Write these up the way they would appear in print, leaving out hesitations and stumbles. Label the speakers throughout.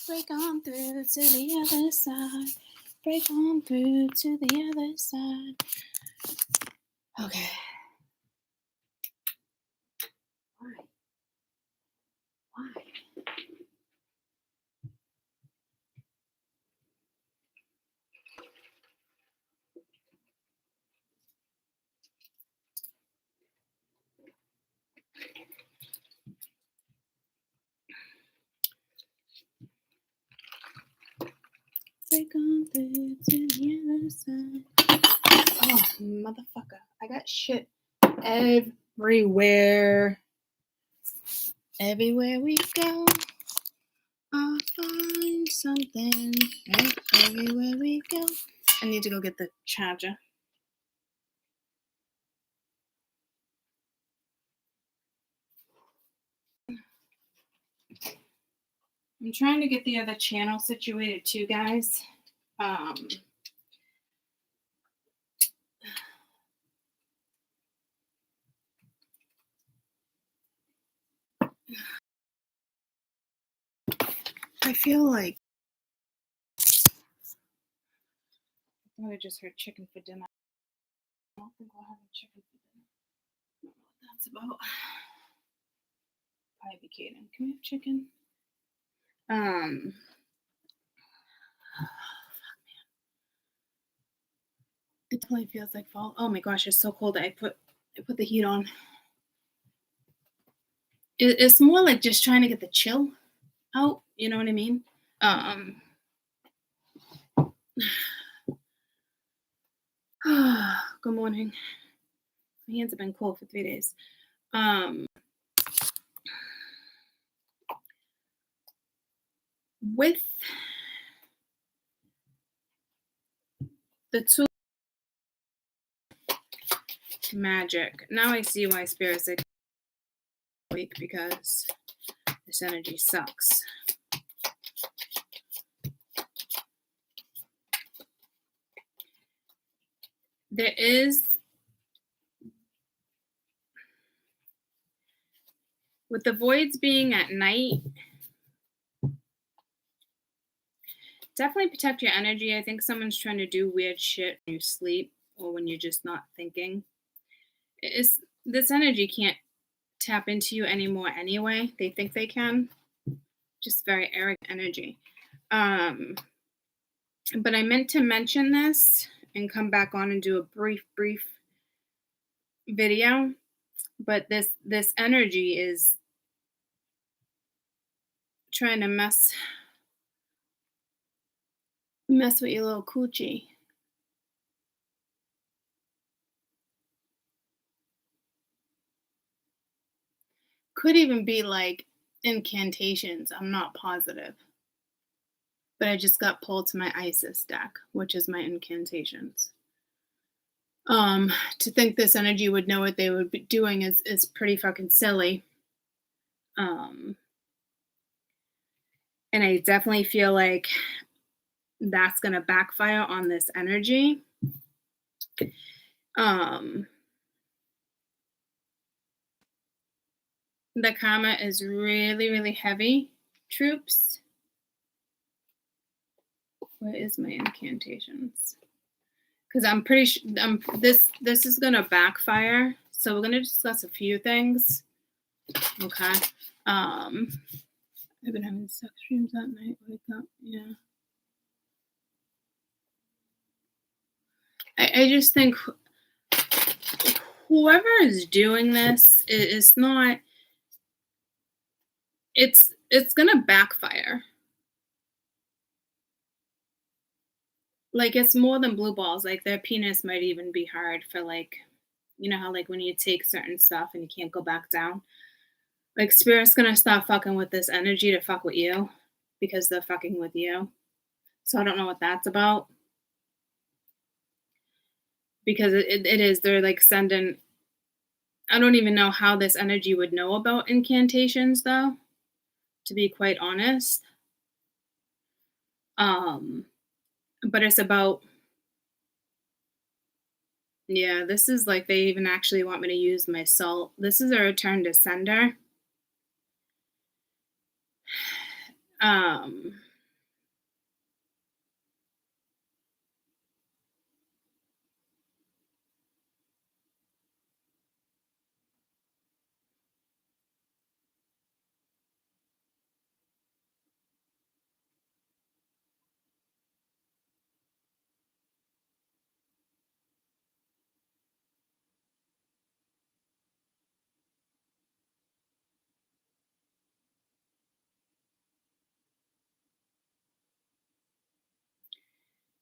Speaker 1: Break on through to the other side. Break on through to the other side. Okay. Why? Break on through to the other side. Oh, motherfucker. I got shit everywhere. Everywhere we go, I'll find something. Right? Everywhere we go. I need to go get the charger. I'm trying to get the other channel situated too, guys. I feel like I thought I just heard chicken for dinner. I don't think we'll have a chicken for dinner. I don't know what that's about. Probably be Caden. Can we have chicken? It definitely feels like fall. Oh my gosh, it's so cold. I put the heat on. It's more like just trying to get the chill out. You know what I mean? Good morning. My hands have been cold for 3 days. With the two magic, now I see why Spirit's like weak, because this energy sucks. There is, with the voids being at night, definitely protect your energy. I think someone's trying to do weird shit when you sleep or when you're just not thinking. This energy can't tap into you anymore anyway. They think they can. Just very arrogant energy. But I meant to mention this and come back on and do a brief video. But this energy is trying to mess with your little coochie. Could even be like incantations. I'm not positive. But I just got pulled to my Isis deck, which is my incantations. To think this energy would know what they would be doing is pretty fucking silly. And I definitely feel like that's going to backfire on this energy. The karma is really, really heavy, troops. Where is my incantations? Because I'm pretty sure this is going to backfire. So we're going to discuss a few things. Okay. I've been having sex dreams that night. Wake up. Yeah. I just think whoever is doing this is not. It's gonna backfire. Like, it's more than blue balls. Like, their penis might even be hard for, like, you know how, like, when you take certain stuff and you can't go back down. Like, Spirit's gonna stop fucking with this energy to fuck with you because they're fucking with you. So I don't know what that's about. Because it is, they're like sending, I don't even know how this energy would know about incantations, though, to be quite honest. But it's about, yeah, this is like, they even actually want me to use my salt. This is a return to sender.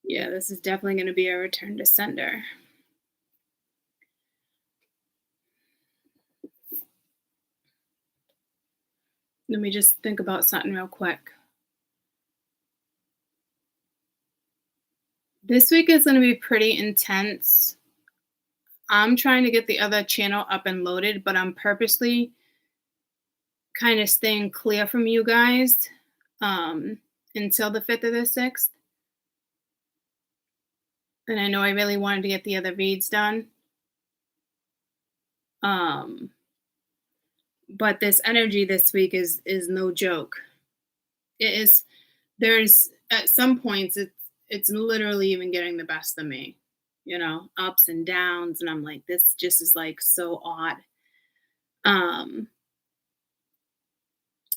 Speaker 1: Yeah, this is definitely going to be a return to sender. Let me just think about something real quick. This week is going to be pretty intense. I'm trying to get the other channel up and loaded, but I'm purposely kind of staying clear from you guys um, until the 5th or the 6th. And I know I really wanted to get the other reads done. But this energy this week is no joke. It is. There's at some points it's literally even getting the best of me, ups and downs, and I'm like, this just is like so odd.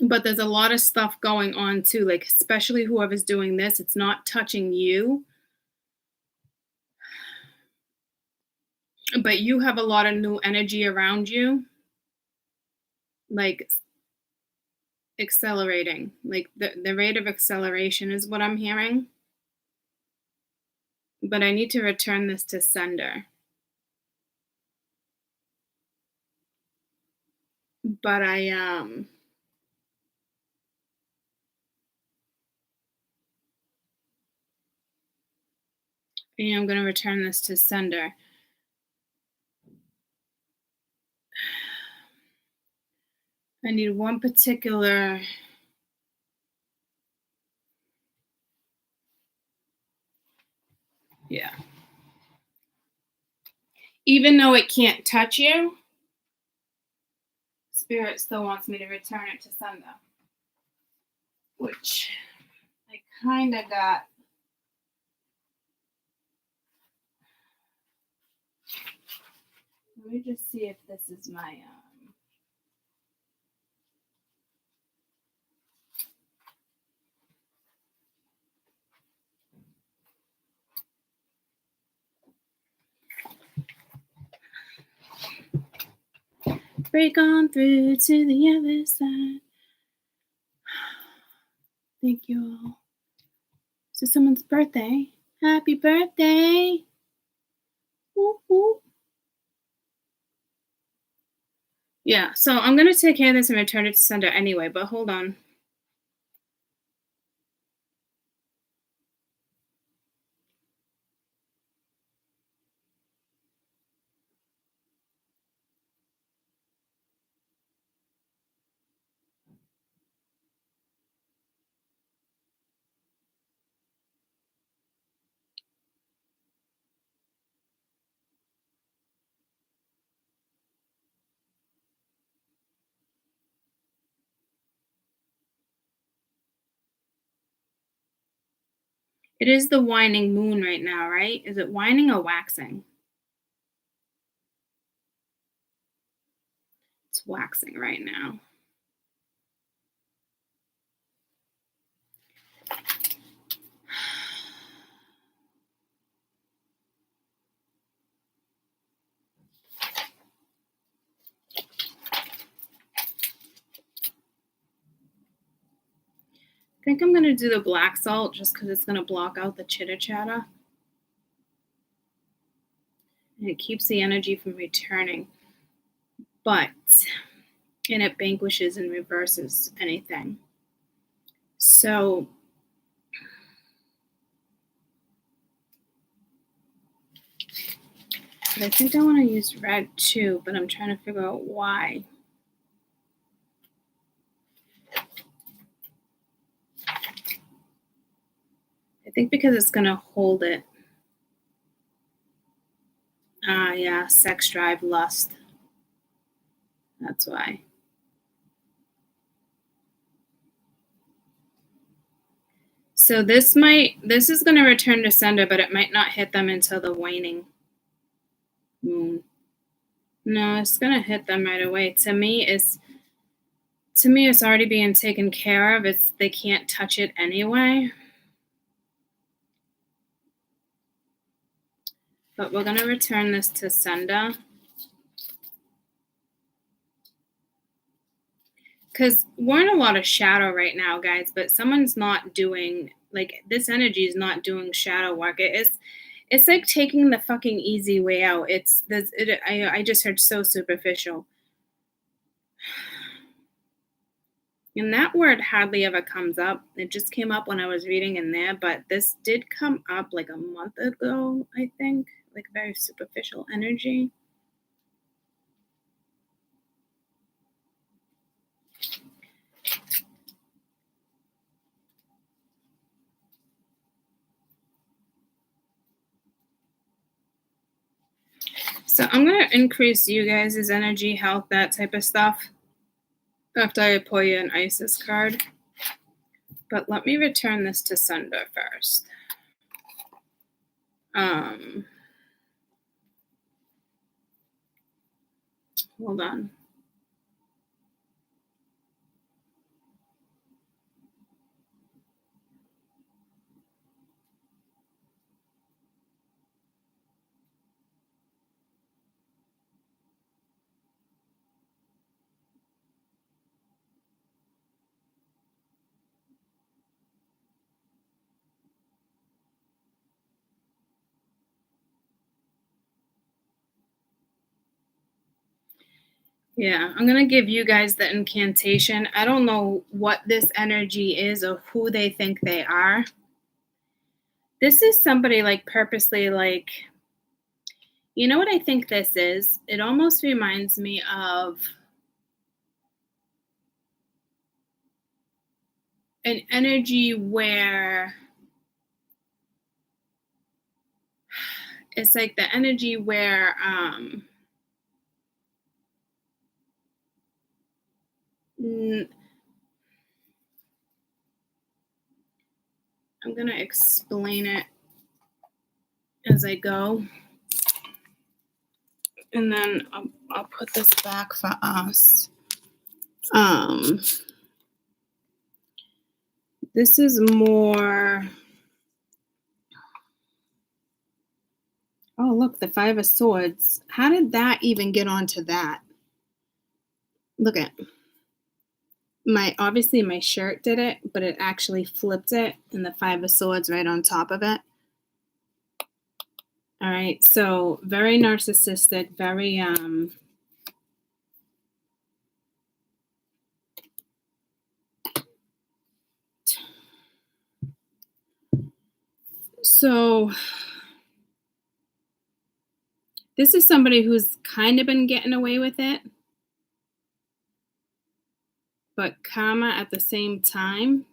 Speaker 1: But there's a lot of stuff going on too, like especially whoever's doing this, it's not touching you, but you have a lot of new energy around you, like accelerating, like the rate of acceleration is what I'm hearing. But I need to return this to sender. But I'm going to return this to sender. I need one particular. Yeah. Even though it can't touch you, Spirit still wants me to return it to sender. Which I kind of got. Let me just see if this is my. Break on through to the other side. Thank you all. So someone's birthday. Happy birthday. Woo woo. Yeah, so I'm going to take care of this and return it to sender anyway, but hold on. It is the waning moon right now, right? Is it waning or waxing? It's waxing right now. I think I'm going to do the black salt just because it's going to block out the chitter chatter. And it keeps the energy from returning. And it vanquishes and reverses anything. So but I think I want to use red too, but I'm trying to figure out why. I think because it's going to hold it. Yeah, sex drive, lust. That's why. So this is going to return to sender, but it might not hit them until the waning moon. No, it's going to hit them right away. To me, it's already being taken care of. They can't touch it anyway. But we're going to return this to sender. Because we're in a lot of shadow right now, guys, but someone's not doing Like this energy is not doing shadow work. It's like taking the fucking easy way out. It's this. I just heard so superficial. And that word hardly ever comes up. It just came up when I was reading in there, but this did come up like a month ago, I think. Like very superficial energy. So I'm gonna increase you guys' energy, health, that type of stuff after I pull you an Isis card. But let me return this to Sender first. Hold on. Yeah, I'm gonna give you guys the incantation. I don't know what this energy is or who they think they are. This is somebody like purposely like, you know what I think this is? It almost reminds me of an energy where it's like the energy where I'm gonna explain it as I go, and then I'll put this back for us. This is more. Oh, look, the Five of Swords. How did that even get onto that? Look at obviously my shirt did it, but it actually flipped it, and the Five of Swords right on top of it. All right, so very narcissistic, very so this is somebody who's kind of been getting away with it, but karma at the same time.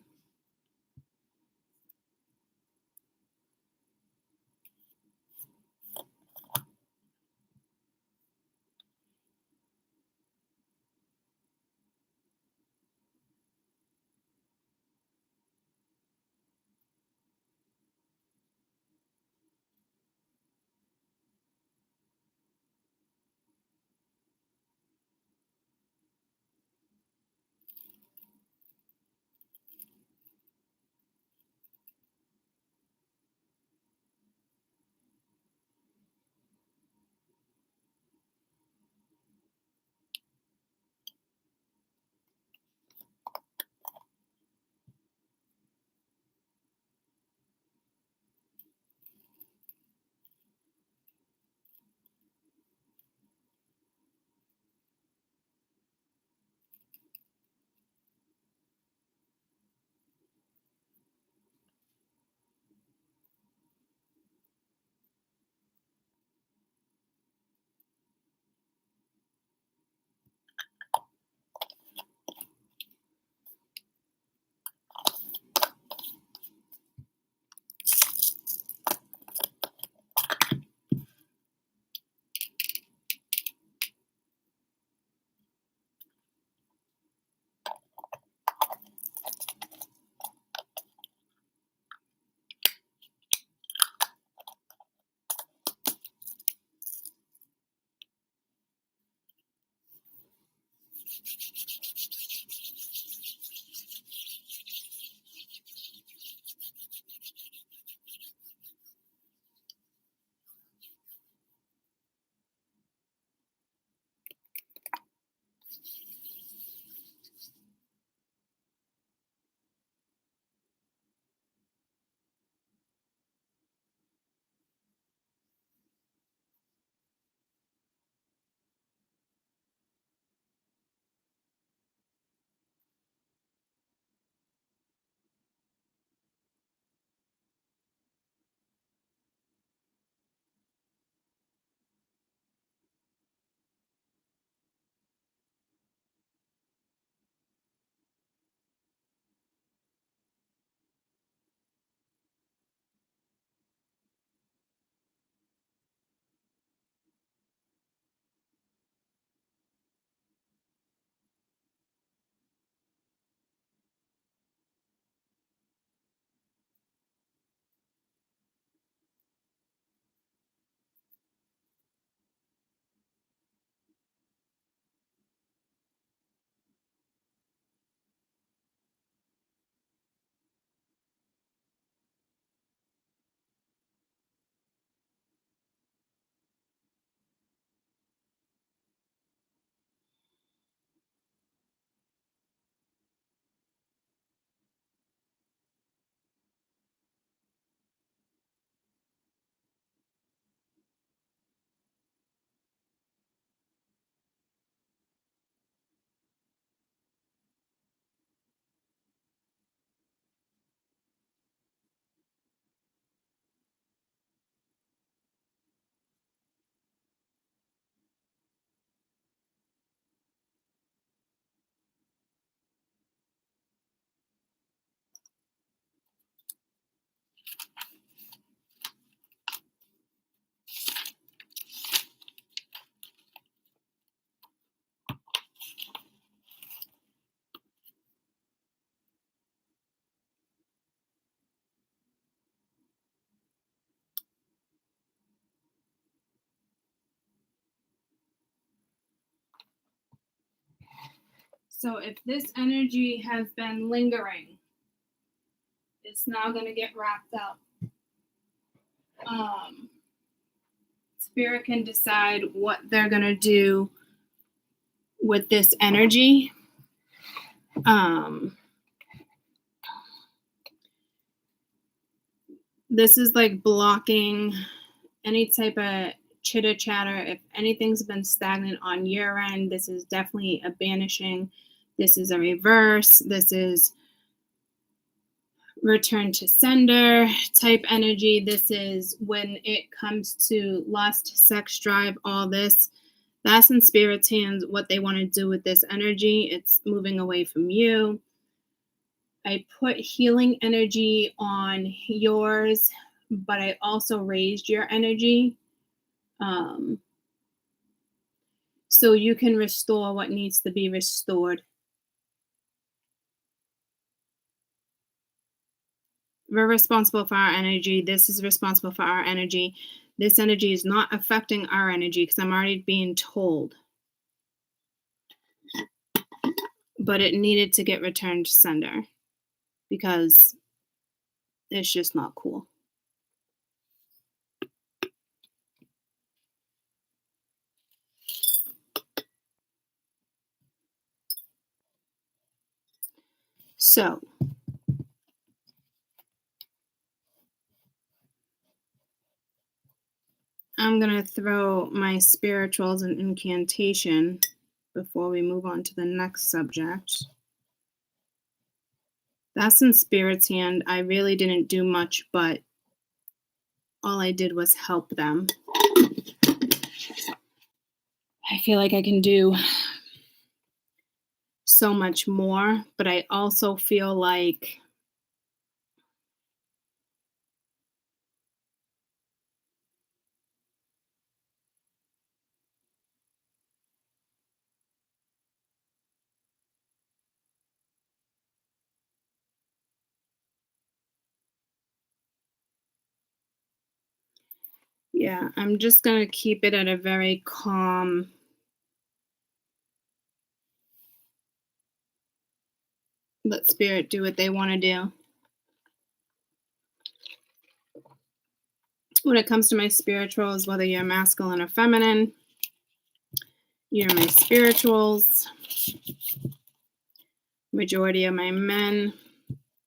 Speaker 1: So if this energy has been lingering, it's now going to get wrapped up. Spirit can decide what they're going to do with this energy. This is like blocking any type of chitter chatter. If anything's been stagnant on your end, this is definitely a banishing. This is a reverse. This is return to sender type energy. This is when it comes to lust, sex drive, all this. That's in Spirit's hands, what they want to do with this energy. It's moving away from you. I put healing energy on yours, but I also raised your energy. So you can restore what needs to be restored. We're responsible for our energy. This is responsible for our energy. This energy is not affecting our energy because I'm already being told. But it needed to get returned to sender because it's just not cool. So I'm going to throw my spirituals and incantation before we move on to the next subject. That's in Spirit's hand. I really didn't do much, but all I did was help them. I feel like I can do so much more, but I also feel like yeah, I'm just going to keep it at a very calm, let Spirit do what they want to do. When it comes to my spirituals, whether you're masculine or feminine, you're my spirituals. Majority of my men,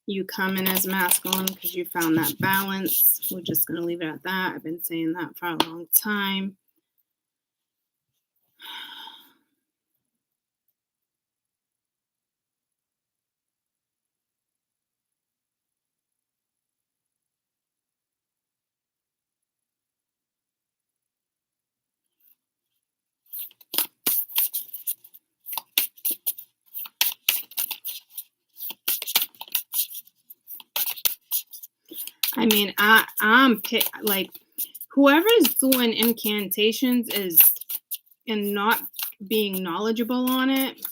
Speaker 1: you come in as masculine because you found that balance. We're just going to leave it at that. I've been saying that for a long time. I mean, I'm like whoever's doing incantations is and not being knowledgeable on it.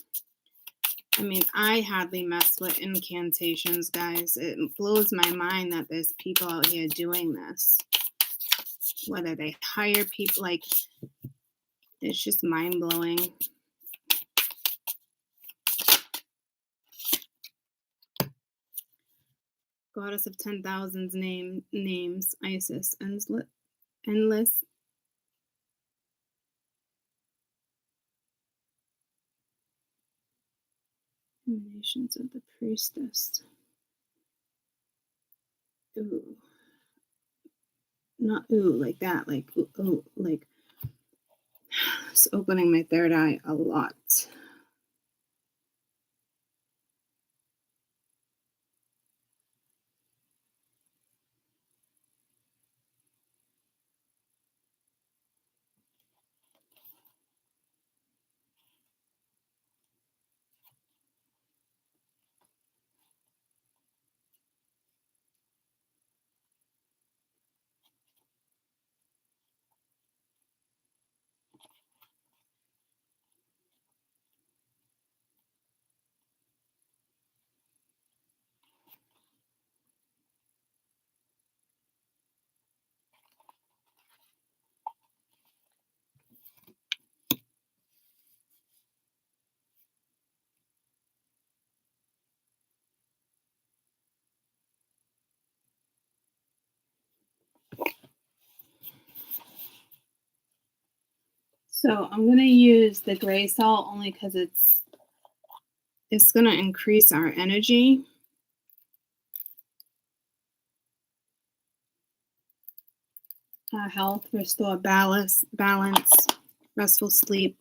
Speaker 1: I mean, I hardly mess with incantations, guys. It blows my mind that there's people out here doing this. Whether they hire people, like, it's just mind-blowing. Goddess of 10,000 names, Isis, endless. Emanations of the priestess. Ooh. Not ooh, like that, like ooh, like it's opening my third eye a lot. So I'm gonna use the gray salt only because it's gonna increase our energy, our health, restore balance, restful sleep.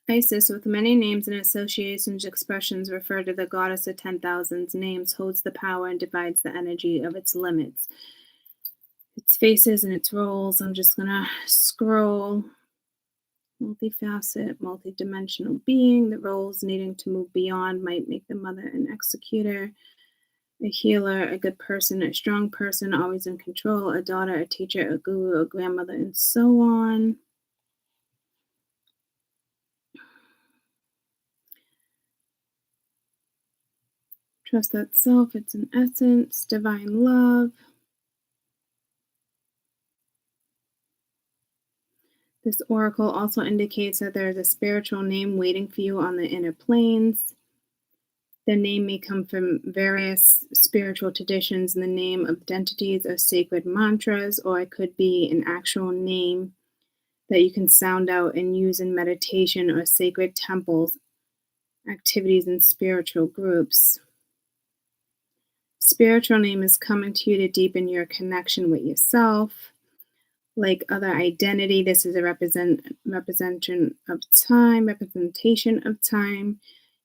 Speaker 1: Isis, with many names and associations, expressions refer to the goddess of 10,000 names, holds the power and divides the energy of its limits, its faces and its roles. I'm just gonna scroll. Multifaceted, multidimensional being. The roles needing to move beyond might make the mother an executor, a healer, a good person, a strong person, always in control, a daughter, a teacher, a guru, a grandmother, and so on. Trust that self, it's an essence, divine love. This oracle also indicates that there is a spiritual name waiting for you on the inner planes. The name may come from various spiritual traditions in the name of identities or sacred mantras, or it could be an actual name that you can sound out and use in meditation or sacred temples, activities, and spiritual groups. Spiritual name is coming to you to deepen your connection with yourself. Like other identity, this is a representation of time.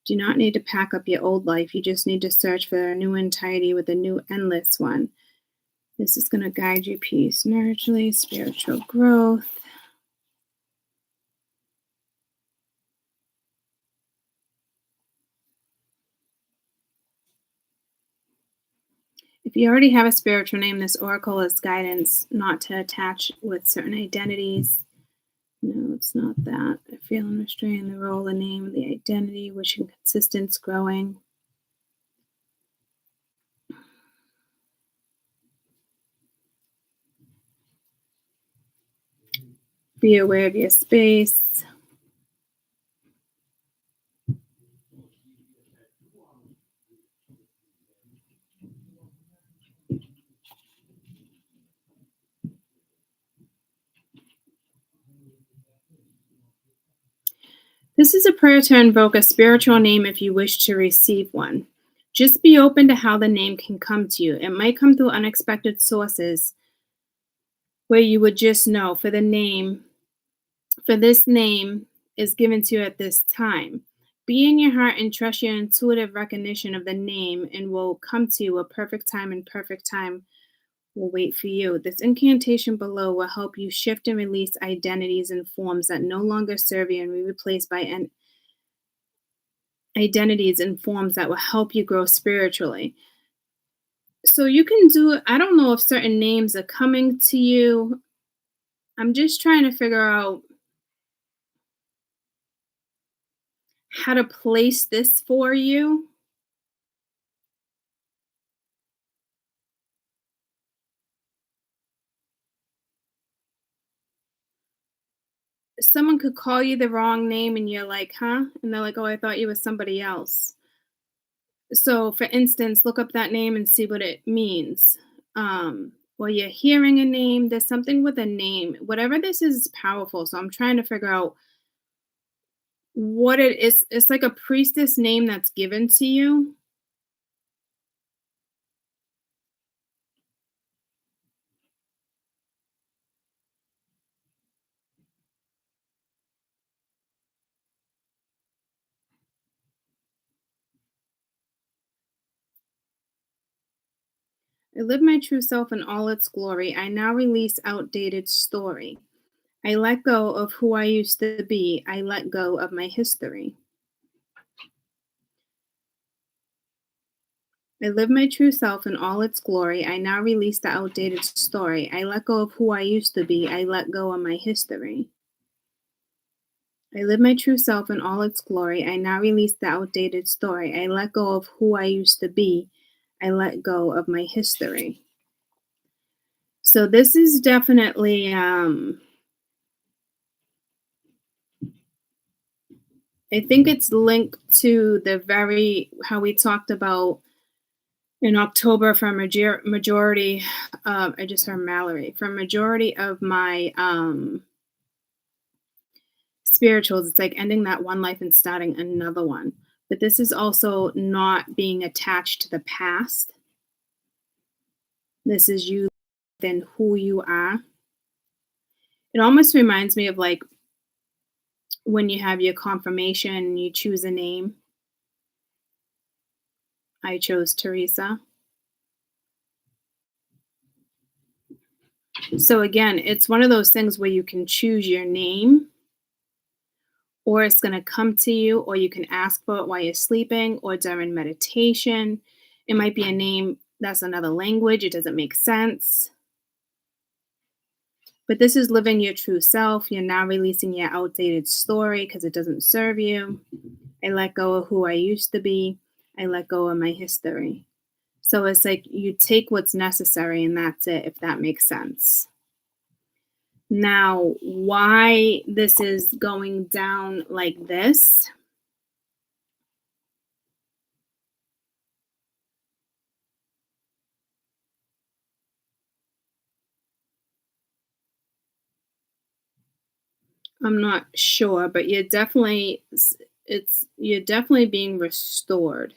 Speaker 1: Do not need to pack up your old life. You just need to search for a new entirety with a new endless one. This is going to guide you peace, nurturely, spiritual growth. If you already have a spiritual name, this oracle is guidance not to attach with certain identities. No, it's not that. I feel and restrain the role, the name, the identity, wishing consistence, growing. Be aware of your space. This is a prayer to invoke a spiritual name if you wish to receive one. Just be open to how the name can come to you. It might come through unexpected sources where you would just know for this name is given to you at this time. Be in your heart and trust your intuitive recognition of the name and will come to you a perfect time, and perfect time will wait for you. This incantation below will help you shift and release identities and forms that no longer serve you and be replaced by identities and forms that will help you grow spiritually. So you can do, I don't know if certain names are coming to you. I'm just trying to figure out how to place this for you. Someone could call you the wrong name and you're like, huh? And they're like, oh, I thought you was somebody else. So, for instance, look up that name and see what it means. Or you're hearing a name, there's something with a name. Whatever this is powerful. So, I'm trying to figure out what it is. It's like a priestess name that's given to you. I live my true self in all its glory. I now release outdated story. I let go of who I used to be. I let go of my history. I live my true self in all its glory. I now release the outdated story. I let go of who I used to be. I let go of my history. I live my true self in all its glory. I now release the outdated story. I let go of who I used to be. I let go of my history. So this is definitely I think it's linked to the very how we talked about In October, for a majority, I just heard Mallory. For a majority of my spirituals, it's like ending that one life and starting another one. But this is also not being attached to the past. This is you then who you are. It almost reminds me of like when you have your confirmation and you choose a name. I chose Teresa. So again, it's one of those things where you can choose your name, or it's going to come to you, or you can ask for it while you're sleeping or during meditation. It might be a name that's another language, it doesn't make sense. But this is living your true self. You're now releasing your outdated story because it doesn't serve you. I let go of who I used to be. I let go of my history. So it's like you take what's necessary and that's it, if that makes sense. Now, why this is going down like this, I'm not sure, but you're definitely being restored.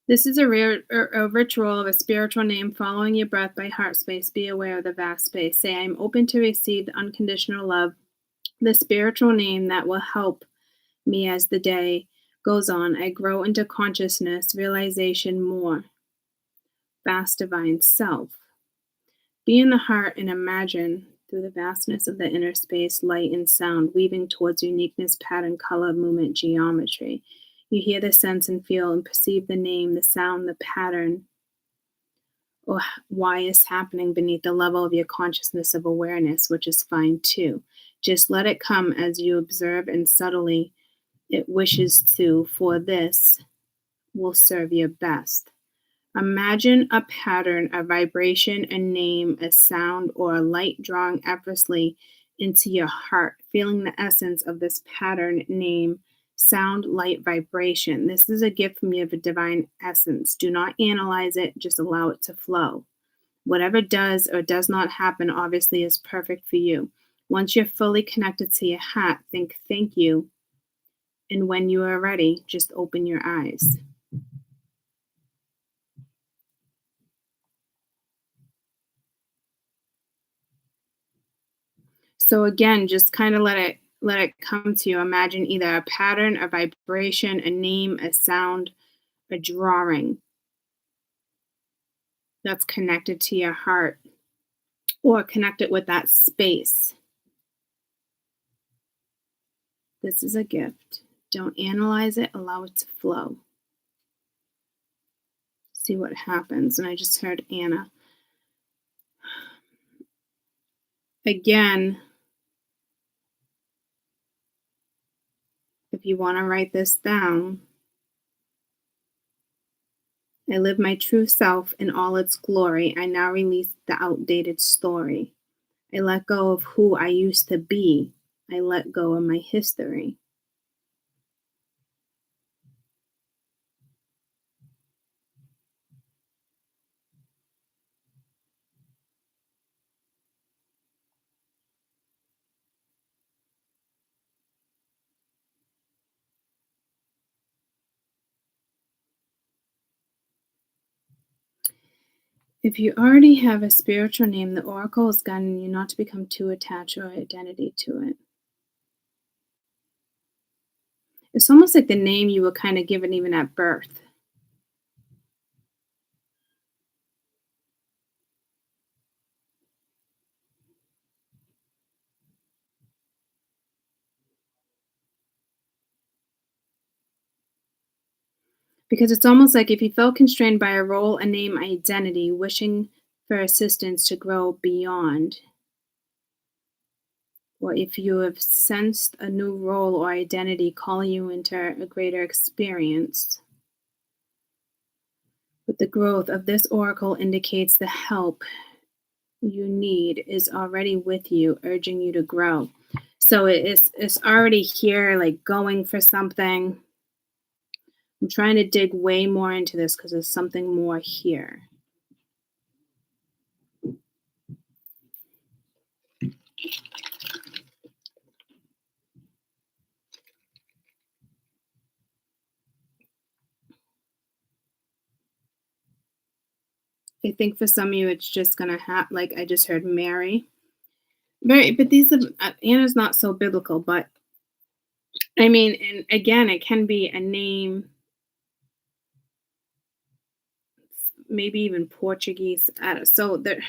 Speaker 1: This is a ritual of a spiritual name following your breath by heart space. Be aware of the vast space. Say, I'm open to receive the unconditional love, the spiritual name that will help me as the day goes on. I grow into consciousness, realization more, vast divine self. Be in the heart and imagine through the vastness of the inner space, light and sound, weaving towards uniqueness, pattern, color, movement, geometry. You hear the sense and feel and perceive the name, the sound, the pattern, or why it's happening beneath the level of your consciousness of awareness, which is fine too. Just let it come as you observe and subtly it wishes to, for this will serve you best. Imagine a pattern, a vibration, a name, a sound, or a light drawing effortlessly into your heart, feeling the essence of this pattern, name, sound, light, vibration. This is a gift from your divine essence. Do not analyze it, just allow it to flow. Whatever does or does not happen obviously is perfect for you. Once you're fully connected to your heart, think thank you. And when you are ready, just open your eyes. So again, just kind of let it come to you. Imagine either a pattern, a vibration, a name, a sound, a drawing that's connected to your heart or connected with that space. This is a gift. Don't analyze it, allow it to flow. See what happens. And I just heard Anna. Again, if you want to write this down, I live my true self in all its glory. I now release the outdated story. I let go of who I used to be. I let go of my history. If you already have a spiritual name, the oracle is guiding you not to become too attached or identity to it. It's almost like the name you were kind of given even at birth. Because it's almost like if you felt constrained by a role, a name, identity, wishing for assistance to grow beyond, or if you have sensed a new role or identity calling you into a greater experience. But the growth of this oracle indicates the help you need is already with you, urging you to grow. So it's already here, like going for something. I'm trying to dig way more into this because there's something more here. I think for some of you, it's just gonna happen. Like I just heard Mary. Very, but these are Anna's not so biblical, but I mean, and again, it can be a name, maybe even Portuguese. So there,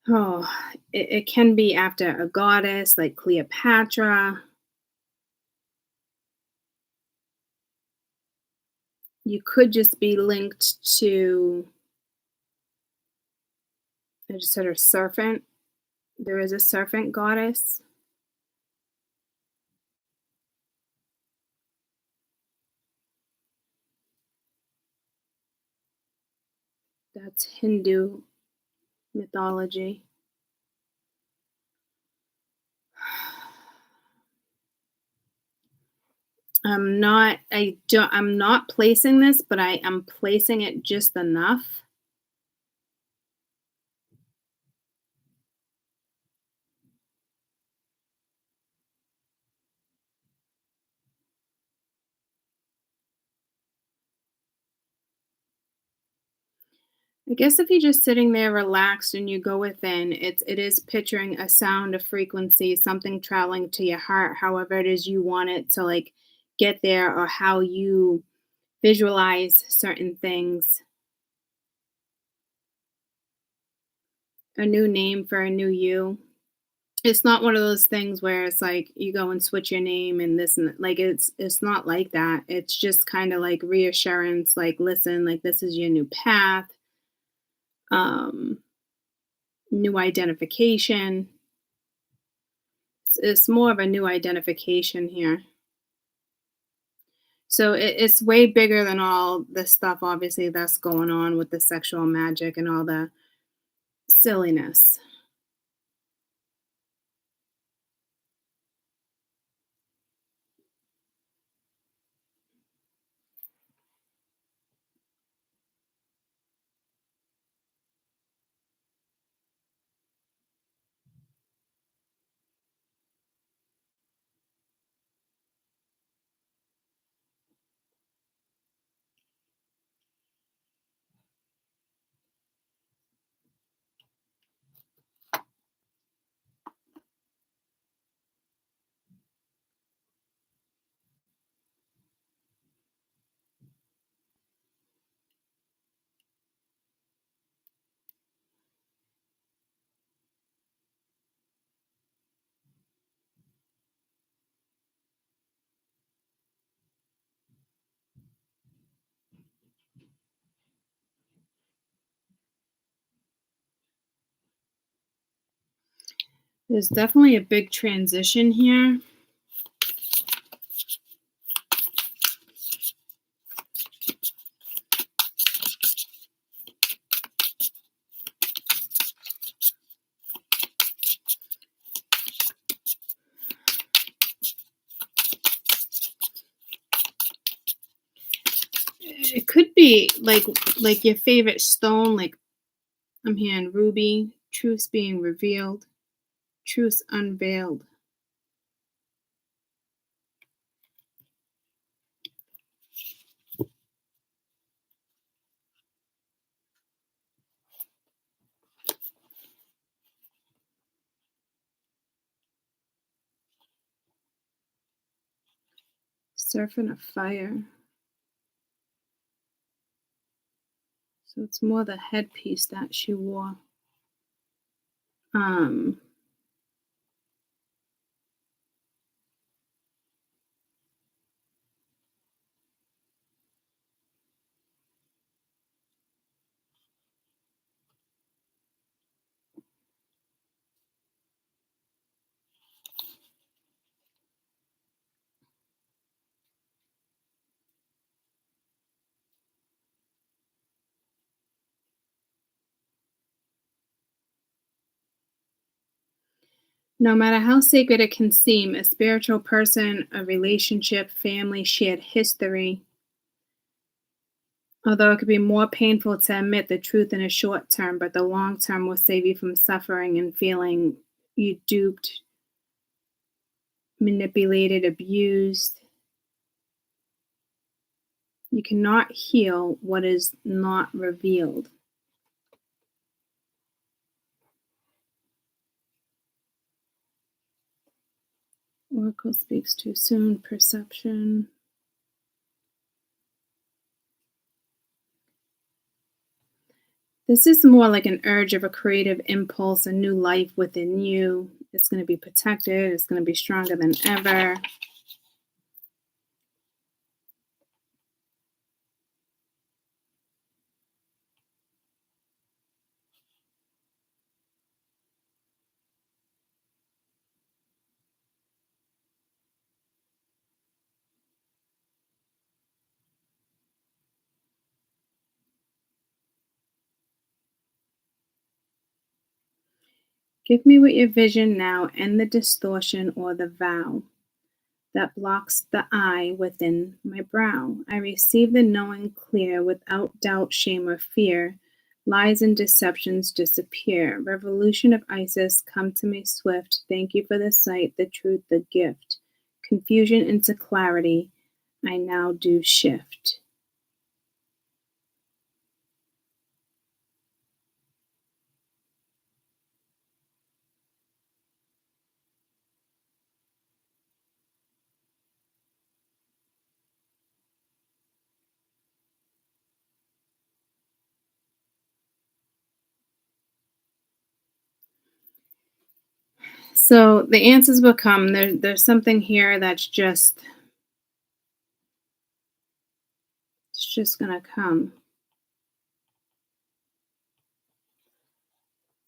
Speaker 1: oh, it can be after a goddess like Cleopatra. You could just be linked to, I just said, a serpent. There is a serpent goddess. That's Hindu mythology. I'm not placing this, but I am placing it just enough. I guess if you're just sitting there relaxed and you go within, it is picturing a sound, a frequency, something traveling to your heart, however it is you want it to like get there, or how you visualize certain things. A new name for a new you. It's not one of those things where it's like you go and switch your name and this and like it's not like that. It's just kind of like reassurance, like listen, like this is your new path, um, new identification. It's more of a new identification here. So it's way bigger than all this stuff, obviously, that's going on with the sexual magic and all the silliness. There's definitely a big transition here. It could be like your favorite stone, like I'm hearing ruby, truths being revealed, truths unveiled. Serpent of fire. So it's more the headpiece that she wore. Um, No matter how sacred it can seem, a spiritual person, a relationship, family, shared history, although it could be more painful to admit the truth in a short term, but the long term will save you from suffering and feeling you duped, manipulated, abused. You cannot heal what is not revealed. Oracle speaks too soon, perception. This is more like an urge of a creative impulse, a new life within you. It's going to be protected, it's going to be stronger than ever. Give me what your vision now, end the distortion or the vow that blocks the eye within my brow. I receive the knowing clear without doubt, shame, or fear. Lies and deceptions disappear. Revolution of Isis, come to me swift. Thank you for the sight, the truth, the gift. Confusion into clarity, I now do shift. So the answers will come. There's something here that's just it's just gonna come.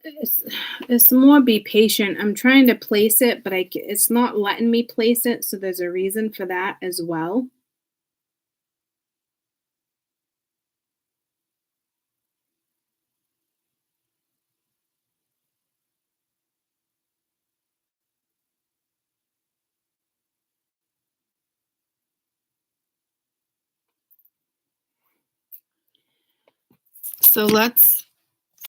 Speaker 1: It's it's more be patient. I'm trying to place it, but it's not letting me place it, so there's a reason for that as well. So let's